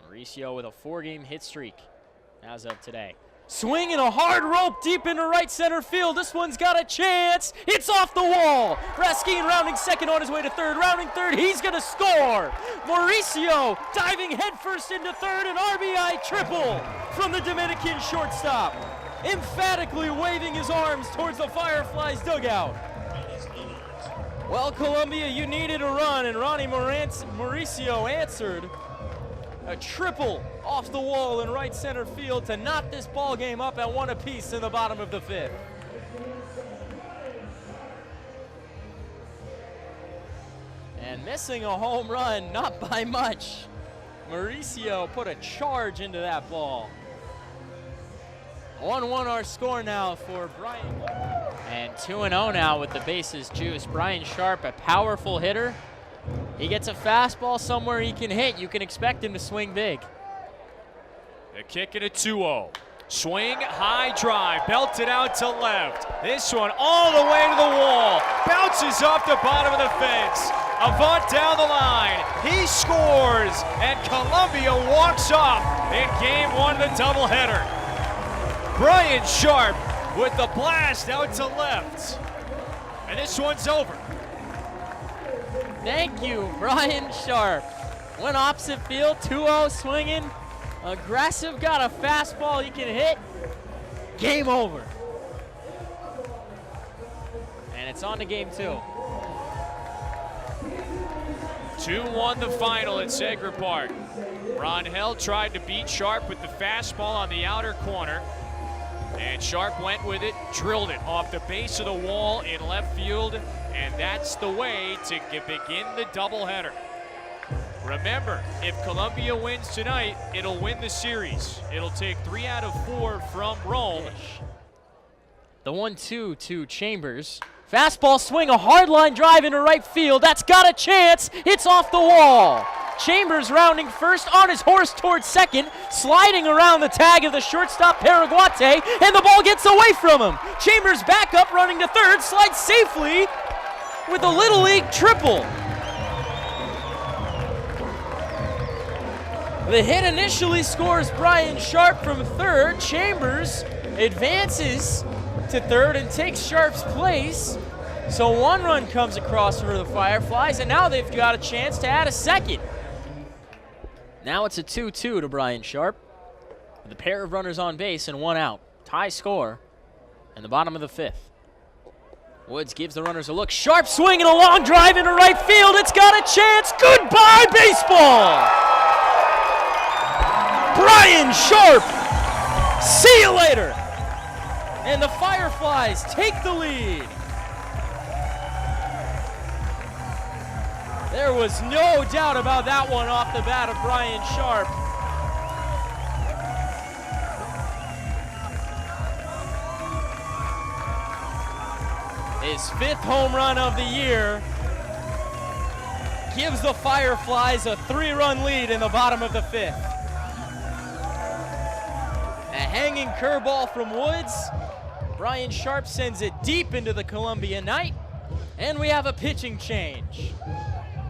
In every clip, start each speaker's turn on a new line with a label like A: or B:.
A: Mauricio with a 4-game hit streak as of today. Swinging a hard rope deep into right center field. This one's got a chance. It's off the wall. Raskin rounding second on his way to third. Rounding third, he's going to score. Mauricio diving headfirst into third, an RBI triple from the Dominican shortstop. Emphatically waving his arms towards the Fireflies dugout. Well, Columbia, you needed a run, and Ronnie Mauricio answered. A triple off the wall in right center field to knot this ball game up at 1 apiece in the bottom of the 5th. And missing a home run, not by much. Mauricio put a charge into that ball. 1-1 our score now for Brian. And 2-0 now with the bases juiced. Brian Sharp, a powerful hitter. He gets a fastball somewhere he can hit. You can expect him to swing big.
B: The kick and a 2-0. Swing, high drive, belted out to left. This one all the way to the wall. Bounces off the bottom of the fence. Avant down the line. He scores, and Columbia walks off in game 1 of the doubleheader. Brian Sharp with the blast out to left. And this one's over.
A: Thank you, Brian Sharp. Went opposite field, 2-0 swinging. Aggressive, got a fastball he can hit. Game over. And it's on to game 2.
B: 2-1 the final at Segra Park. Ronhell tried to beat Sharp with the fastball on the outer corner. And Sharp went with it, drilled it off the base of the wall in left field. And that's the way to begin the doubleheader. Remember, if Columbia wins tonight, it'll win the series. It'll take 3 out of 4 from Rome.
A: The 1-2 to Chambers. Fastball swing, a hard line drive into right field. That's got a chance. It's off the wall. Chambers rounding first on his horse towards second, sliding around the tag of the shortstop Paraguate, and the ball gets away from him. Chambers back up, running to third, slides safely with a Little League triple. The hit initially scores Brian Sharp from third. Chambers advances to third and takes Sharp's place. So 1 run comes across for the Fireflies, and now they've got a chance to add a second. Now it's a 2-2 to Brian Sharp, with a pair of runners on base and 1 out. Tie score in the bottom of the 5th. Woods gives the runners a look. Sharp swinging a long drive into right field. It's got a chance. Goodbye, baseball! Brian Sharp, see you later! And the Fireflies take the lead. There was no doubt about that one off the bat of Brian Sharp. His 5th home run of the year gives the Fireflies a 3-run lead in the bottom of the 5th. A hanging curveball from Woods. Brian Sharp sends it deep into the Columbia night, and we have a pitching change.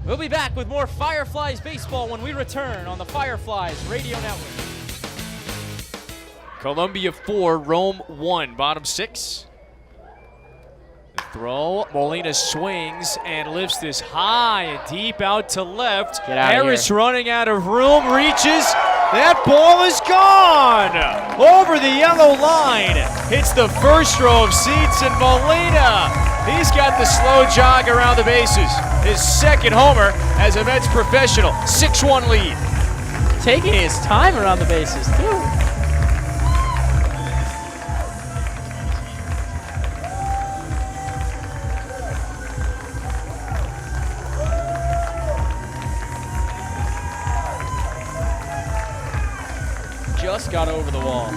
A: We'll be back with more Fireflies baseball when we return on the Fireflies Radio Network.
B: Columbia 4, Rome 1, bottom 6. The throw, Molina swings and lifts this high and deep out to left. Harris running out of room, reaches. That ball is gone! Over the yellow line. Hits the first row of seats, and Molina, he's got the slow jog around the bases. His 2nd homer as a Mets professional. 6-1 lead.
A: Taking his time around the bases, too. Just got over the wall.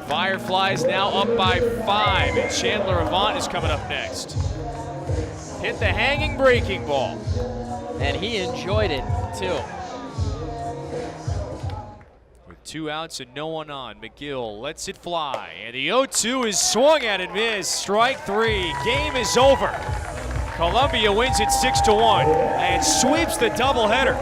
B: Fireflies now up by 5, and Chandler Avant is coming up next. Hit the hanging breaking ball.
A: And he enjoyed it, too.
B: With 2 outs and no one on, McGill lets it fly, and the 0-2 is swung at and missed. Strike 3. Game is over. Columbia wins it 6-1 and sweeps the doubleheader.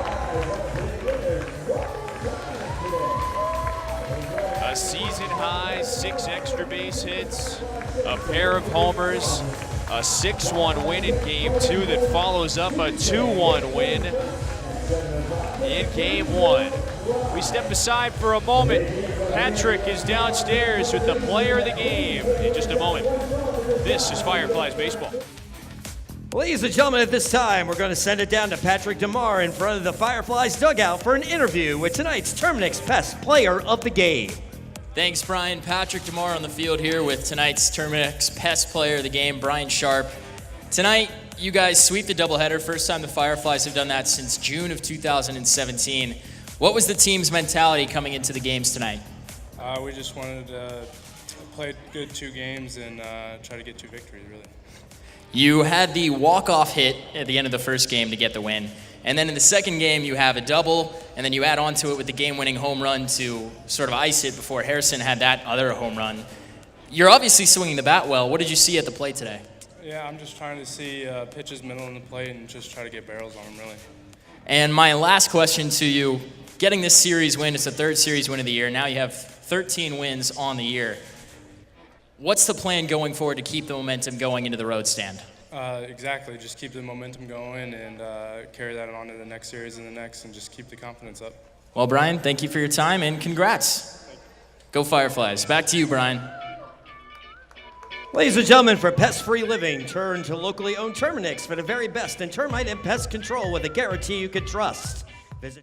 B: A season high, 6 extra base hits, a pair of homers, a 6-1 win in Game 2 that follows up a 2-1 win in Game 1. We step aside for a moment. Patrick is downstairs with the player of the game in just a moment. This is Fireflies Baseball.
C: Ladies and gentlemen, at this time, we're going to send it down to Patrick DeMar in front of the Fireflies dugout for an interview with tonight's Terminix Pest Player of the Game.
A: Thanks, Brian. Patrick DeMar on the field here with tonight's Terminix Pest Player of the Game, Brian Sharp. Tonight, you guys sweep the doubleheader. First time the Fireflies have done that since June of 2017. What was the team's mentality coming into the games tonight?
D: We just wanted to play good 2 games and try to get 2 victories, really.
A: You had the walk-off hit at the end of the first game to get the win. And then in the second game, you have a double, and then you add on to it with the game-winning home run to sort of ice it before Harrison had that other home run. You're obviously swinging the bat well. What did you see at the plate today?
D: Yeah, I'm just trying to see pitches middle in the plate and just try to get barrels on them, really.
A: And my last question to you, getting this series win, it's the 3rd series win of the year. Now you have 13 wins on the year. What's the plan going forward to keep the momentum going into the road stand?
D: Exactly. Just keep the momentum going and carry that on to the next series and the next and just keep the confidence up.
A: Well, Brian, thank you for your time and congrats. Go Fireflies. Back to you, Brian.
C: Ladies and gentlemen, for pest-free living, turn to locally owned Terminix for the very best in termite and pest control with a guarantee you can trust. Visit